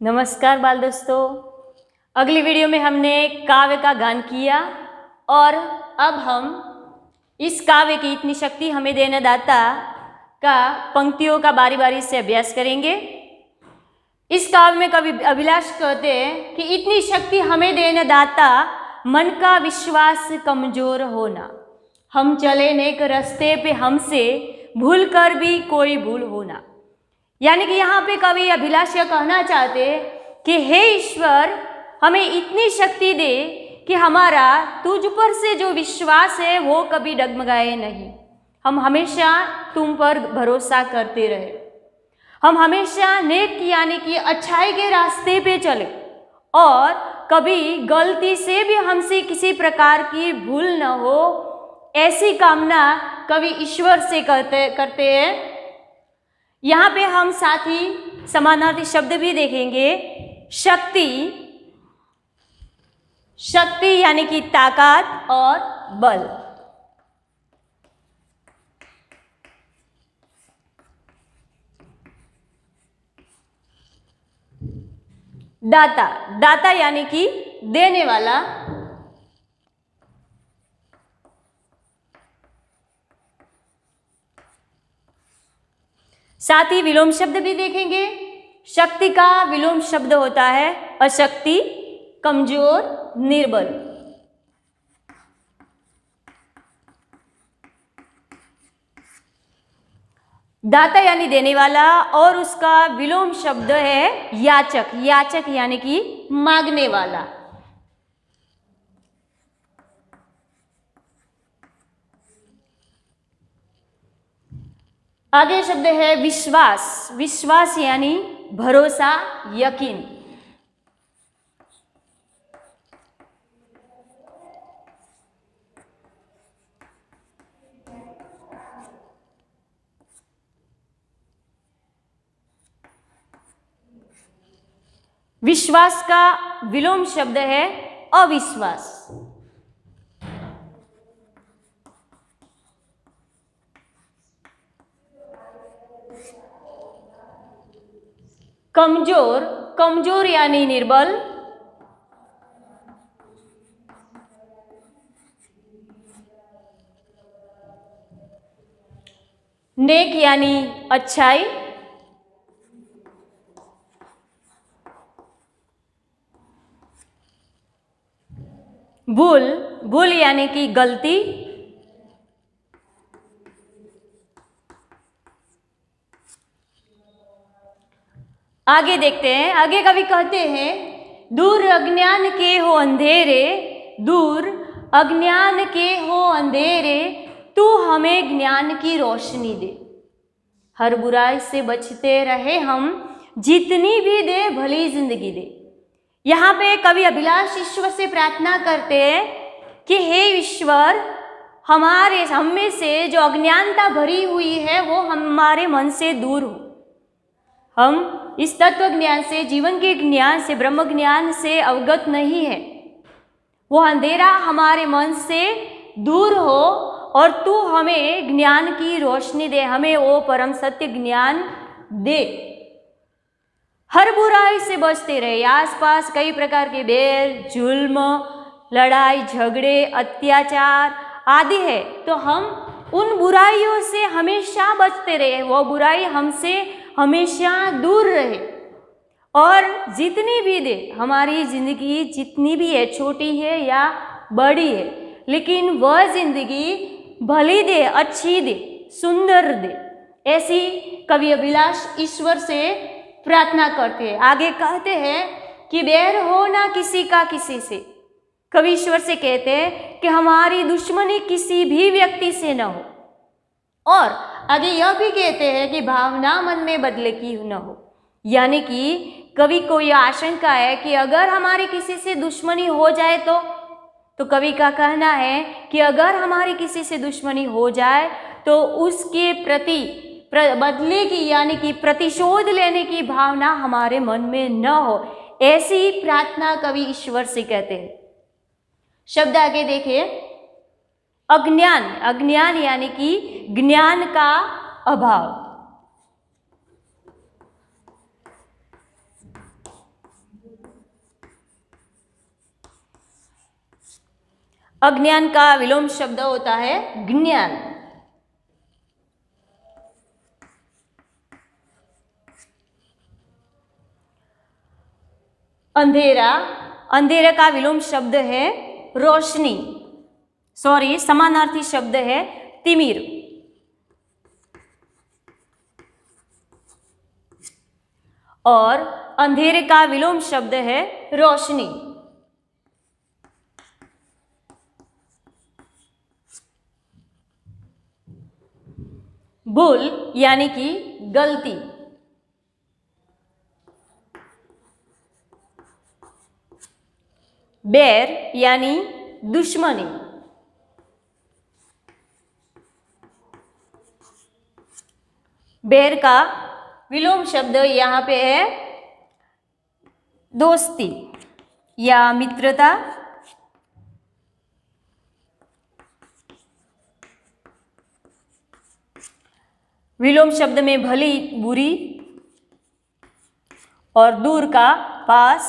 नमस्कार बाल दोस्तों। अगली वीडियो में हमने काव्य का गान किया और अब हम इस काव्य की इतनी शक्ति हमें देने दाता का पंक्तियों का बारी बारी से अभ्यास करेंगे। इस काव्य में कवि अभिलाष कहते हैं कि इतनी शक्ति हमें देने दाता, मन का विश्वास कमजोर होना, हम चले नेक रास्ते पे हमसे भूल कर भी कोई भूल होना। यानी कि यहाँ पे कवि अभिलाष यह कहना चाहते कि हे ईश्वर, हमें इतनी शक्ति दे कि हमारा तुझ पर से जो विश्वास है वो कभी डगमगाए नहीं। हम हमेशा तुम पर भरोसा करते रहे, हम हमेशा नेक यानी कि अच्छाई के रास्ते पे चले और कभी गलती से भी हमसे किसी प्रकार की भूल न हो, ऐसी कामना कवि ईश्वर से करते हैं। यहाँ पे हम साथ ही समानार्थी शब्द भी देखेंगे। शक्ति, शक्ति यानी कि ताकत और बल। दाता, दाता यानी कि देने वाला। साथ ही विलोम शब्द भी देखेंगे। शक्ति का विलोम शब्द होता है अशक्ति, कमजोर, निर्बल। दाता यानी देने वाला और उसका विलोम शब्द है याचक, याचक यानी कि मांगने वाला। आगे शब्द है विश्वास, विश्वास यानी भरोसा, यकीन। विश्वास का विलोम शब्द है अविश्वास। कमजोर, कमजोर यानी निर्बल। नेक यानी अच्छाई। भूल, भूल यानी कि गलती। आगे देखते हैं। आगे कवि कहते हैं दूर अज्ञान के हो अंधेरे, दूर अज्ञान के हो अंधेरे, तू हमें ज्ञान की रोशनी दे। हर बुराई से बचते रहे हम, जितनी भी दे भली जिंदगी दे। यहाँ पे कवि अभिलाष ईश्वर से प्रार्थना करते हैं कि हे ईश्वर, हमारे हम में से जो अज्ञानता भरी हुई है वो हमारे मन से दूर हो। हम इस तत्व ज्ञान से, जीवन के ज्ञान से, ब्रह्म ज्ञान से अवगत नहीं है। वो अंधेरा हमारे मन से दूर हो और तू हमें ज्ञान की रोशनी दे, हमें वो परम सत्य ज्ञान दे। हर बुराई से बचते रहे। आसपास कई प्रकार के बैर, जुल्म, लड़ाई झगड़े, अत्याचार आदि है, तो हम उन बुराइयों से हमेशा बचते रहे, वो बुराई हमसे हमेशा दूर रहे। और जितनी भी दे, हमारी जिंदगी जितनी भी है, छोटी है या बड़ी है, लेकिन वह जिंदगी भली दे, अच्छी दे, सुंदर दे, ऐसी कवि अभिलाष ईश्वर से प्रार्थना करते हैं। आगे कहते हैं कि बैर हो ना किसी का किसी से। कवि ईश्वर से कहते हैं कि हमारी दुश्मनी किसी भी व्यक्ति से न हो। और आगे यह भी कहते हैं कि भावना मन में बदले की न हो। यानी कि कवि को यह आशंका है कि अगर हमारी किसी से दुश्मनी हो जाए तो कवि का कहना है कि अगर हमारी किसी से दुश्मनी हो जाए तो उसके प्रति बदले की यानी कि प्रतिशोध लेने की भावना हमारे मन में न हो। ऐसी प्रार्थना कवि ईश्वर से कहते हैं। शब्द आगे देखिए। अज्ञान, अज्ञान यानी कि ज्ञान का अभाव। अज्ञान का विलोम शब्द होता है ज्ञान। अंधेरा, अंधेरे का विलोम शब्द है रोशनी, सॉरी समानार्थी शब्द है तिमिर। और अंधेरे का विलोम शब्द है रोशनी। भूल यानी कि गलती। बैर यानी दुश्मनी। बैर का विलोम शब्द यहाँ पे है दोस्ती या मित्रता। विलोम शब्द में भली बुरी और दूर का पास।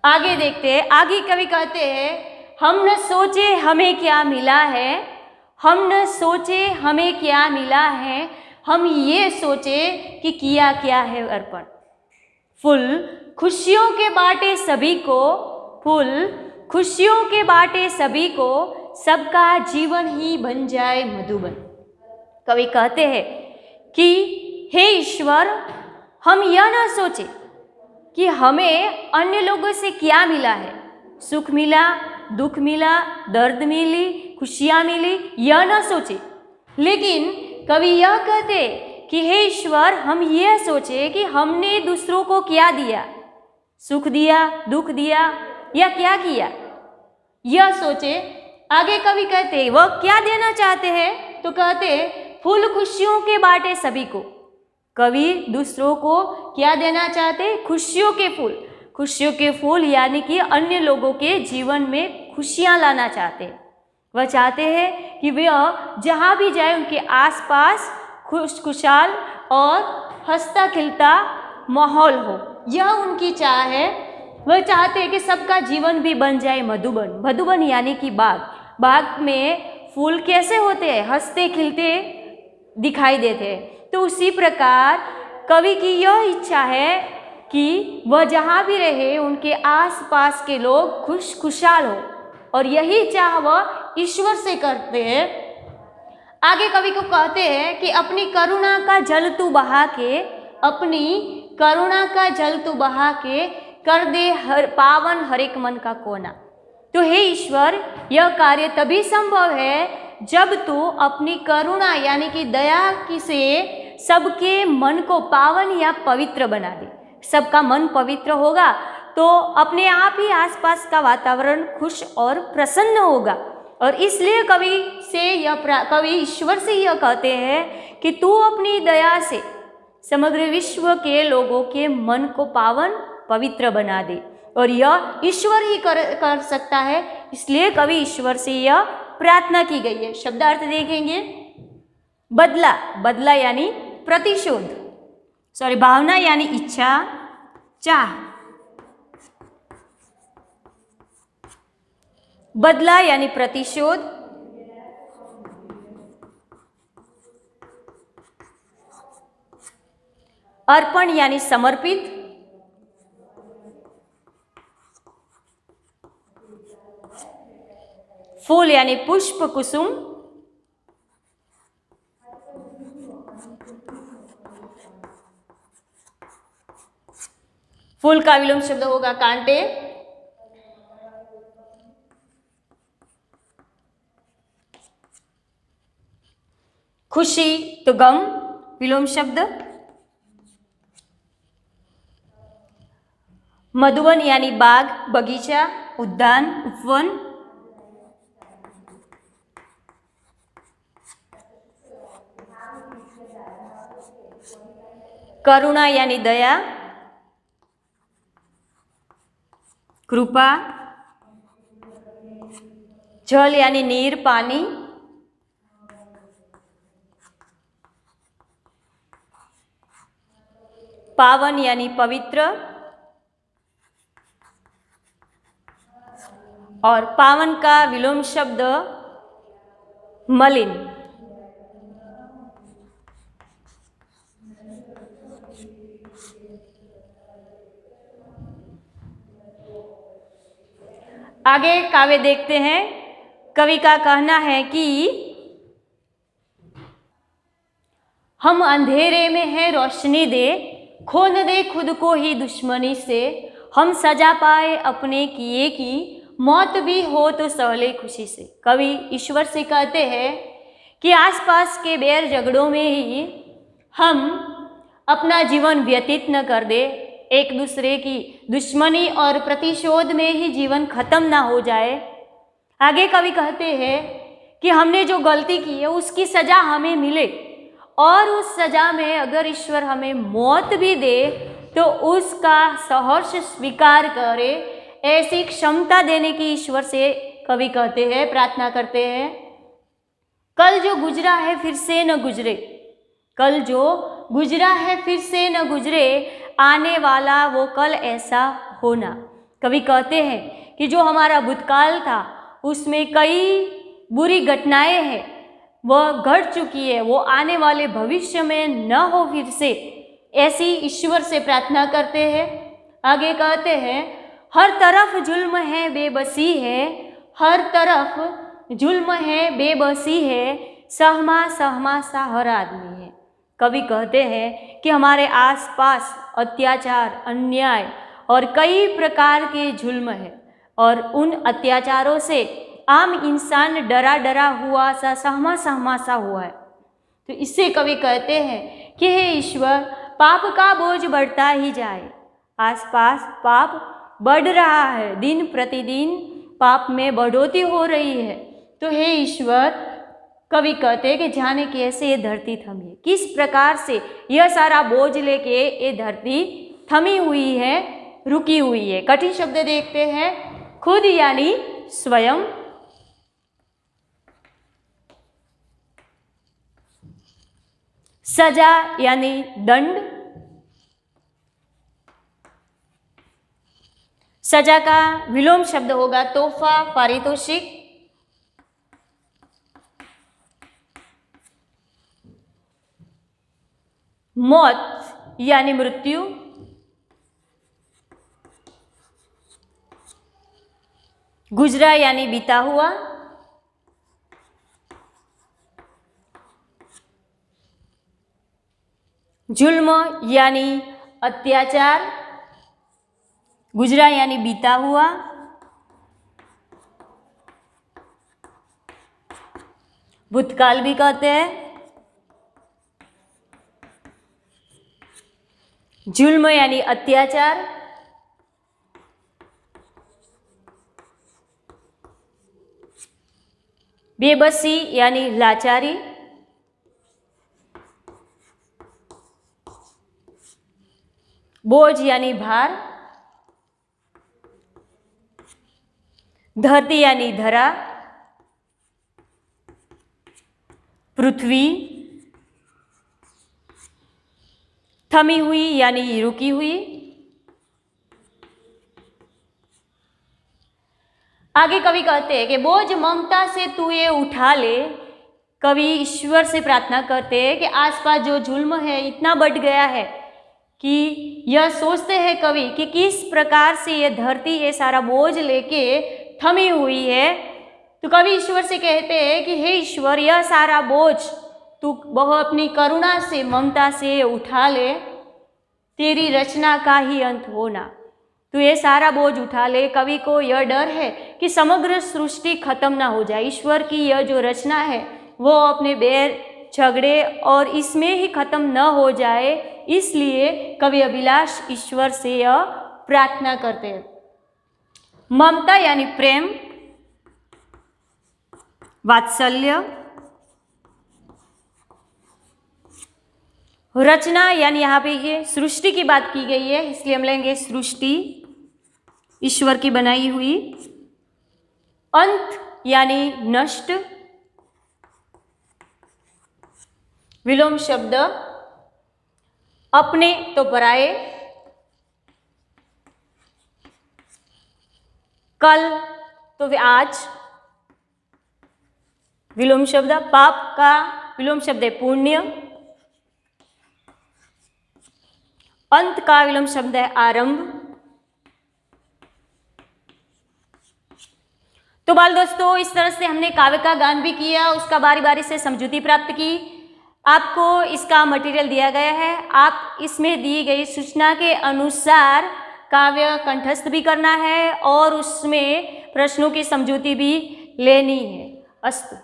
आगे देखते हैं, आगे कवि कहते हैं हम न सोचे हमें क्या मिला है, हम न सोचे हमें क्या मिला है, हम ये सोचे कि किया क्या है अर्पण। फूल खुशियों के बाटे सभी को, फूल खुशियों के बाटे सभी को, सबका जीवन ही बन जाए मधुबन। कवि कहते हैं कि हे ईश्वर, हम यह न सोचे कि हमें अन्य लोगों से क्या मिला है, सुख मिला, दुख मिला, दर्द मिली, खुशियाँ मिली, यह न सोचे। लेकिन कवि यह कहते कि हे ईश्वर, हम यह सोचे कि हमने दूसरों को क्या दिया, सुख दिया, दुख दिया या क्या किया, यह सोचे। आगे कवि कहते वह क्या देना चाहते हैं, तो कहते फूल खुशियों के बाटे सभी को। कवि दूसरों को क्या देना चाहते, खुशियों के फूल। खुशियों के फूल यानी कि अन्य लोगों के जीवन में खुशियाँ लाना चाहते हैं। वह चाहते हैं कि वे जहाँ भी जाए उनके आसपास खुशहाल और हंसता खिलता माहौल हो, यह उनकी चाह है। वह चाहते हैं कि सबका जीवन भी बन जाए मधुबन। मधुबन यानी कि बाग। बाग में फूल कैसे होते हैं, हंसते खिलते दिखाई देते हैं। तो उसी प्रकार कवि की यह इच्छा है कि वह जहाँ भी रहे उनके आसपास के लोग खुशहाल हो, और यही चाह वह ईश्वर से करते हैं। आगे कवि को कहते हैं कि अपनी करुणा का जल तू बहा के, अपनी करुणा का जल तू बहा के, कर दे हर पावन हर एक मन का कोना। तो हे ईश्वर, यह कार्य तभी संभव है जब तू अपनी करुणा यानी कि दया की से सबके मन को पावन या पवित्र बना दे। सबका मन पवित्र होगा तो अपने आप ही आसपास का वातावरण खुश और प्रसन्न होगा। और इसलिए कवि ईश्वर से यह कहते हैं कि तू अपनी दया से समग्र विश्व के लोगों के मन को पावन पवित्र बना दे, और यह ईश्वर ही कर सकता है। इसलिए कवि ईश्वर से यह प्रार्थना की गई है। शब्दार्थ देखेंगे। बदला, बदला यानी प्रतिशोध, सॉरी भावना यानी इच्छा, चाह। बदला यानी प्रतिशोध, अर्पण यानी समर्पित, फूल यानी पुष्प कुसुम, फूल का विलोम शब्द होगा कांटे, खुशी तो गम विलोम शब्द, मधुवन यानी बाग, बगीचा, उद्यान, उपवन, करुणा यानी दया, कृपा, जल यानी नीर पानी, पावन यानी पवित्र, और पावन का विलोम शब्द मलिन। आगे काव्य देखते हैं। कवि का कहना है कि हम अंधेरे में है रोशनी दे, खोन दे खुद को ही दुश्मनी से, हम सजा पाए अपने किए की, मौत भी हो तो सहले खुशी से। कवि ईश्वर से कहते हैं कि आसपास के बैर झगड़ों में ही हम अपना जीवन व्यतीत न कर दे, एक दूसरे की दुश्मनी और प्रतिशोध में ही जीवन खत्म ना हो जाए। आगे कवि कहते हैं कि हमने जो गलती की है उसकी सजा हमें मिले, और उस सजा में अगर ईश्वर हमें मौत भी दे तो उसका सहर्ष स्वीकार करे, ऐसी क्षमता देने की ईश्वर से कवि कहते हैं, प्रार्थना करते हैं। कल जो गुजरा है फिर से न गुजरे, कल जो गुजरा है फिर से न गुजरे, आने वाला वो कल ऐसा होना। कवि कहते हैं कि जो हमारा भूतकाल था उसमें कई बुरी घटनाएं हैं, वह घट चुकी है, वो आने वाले भविष्य में न हो फिर से, ऐसी ईश्वर से प्रार्थना करते हैं। आगे कहते हैं हर तरफ जुल्म है बेबसी है, हर तरफ जुल्म है बेबसी है, सहमा सहमा सा हर आदमी है। कवि कहते हैं कि हमारे आसपास अत्याचार, अन्याय और कई प्रकार के जुल्म है, और उन अत्याचारों से आम इंसान डरा डरा हुआ सा, सहमा सहमा सा हुआ है। तो इससे कवि कहते हैं कि हे ईश्वर, पाप का बोझ बढ़ता ही जाए, आसपास पाप बढ़ रहा है, दिन प्रतिदिन पाप में बढ़ोतरी हो रही है। तो हे ईश्वर, कवि कहते हैं कि जाने कैसे ये धरती थमी, किस प्रकार से यह सारा बोझ लेके ये धरती थमी हुई है, रुकी हुई है। कठिन शब्द देखते हैं। खुद यानी स्वयं, सजा यानी दंड, सजा का विलोम शब्द होगा तोहफा, पारितोषिक। मौत यानी मृत्यु, गुजरा यानी बीता हुआ, जुल्म यानी अत्याचार, गुजरा यानी बीता हुआ, भूतकाल भी कहते हैं, जुल्म यानी अत्याचार, बेबसी यानी लाचारी, बोझ यानी भार, धरती यानी धरा, पृथ्वी, थमी हुई यानी रुकी हुई। आगे कवि कहते हैं कि बोझ ममता से तू ये उठा ले। कवि ईश्वर से प्रार्थना करते हैं कि आसपास जो जुल्म है इतना बढ़ गया है कि यह सोचते हैं कवि कि किस प्रकार से ये धरती ये सारा बोझ लेके थमी हुई है। तो कवि ईश्वर से कहते हैं कि हे ईश्वर, यह सारा बोझ तू वह अपनी करुणा से, ममता से उठा ले, तेरी रचना का ही अंत होना। तो ये सारा बोझ उठा ले। कवि को यह डर है कि समग्र सृष्टि खत्म ना हो जाए, ईश्वर की यह जो रचना है वो अपने बैर झगड़े और इसमें ही खत्म न हो जाए, इसलिए कवि अभिलाष ईश्वर से यह प्रार्थना करते हैं। ममता यानी प्रेम, वात्सल्य, रचना यानी यहाँ पे ये सृष्टि की बात की गई है, इसलिए हम लेंगे सृष्टि, ईश्वर की बनाई हुई। अंत यानी नष्ट, विलोम शब्द अपने तो पराए, कल तो आज विलोम शब्द, पाप का विलोम शब्द है पुण्य, अंत का विलोम शब्द है आरंभ। तो बाल दोस्तों, इस तरह से हमने काव्य का गान भी किया, उसका बारी बारी से समझूती प्राप्त की। आपको इसका मटेरियल दिया गया है, आप इसमें दी गई सूचना के अनुसार काव्य कंठस्थ भी करना है और उसमें प्रश्नों की समझूती भी लेनी है। अस्तु।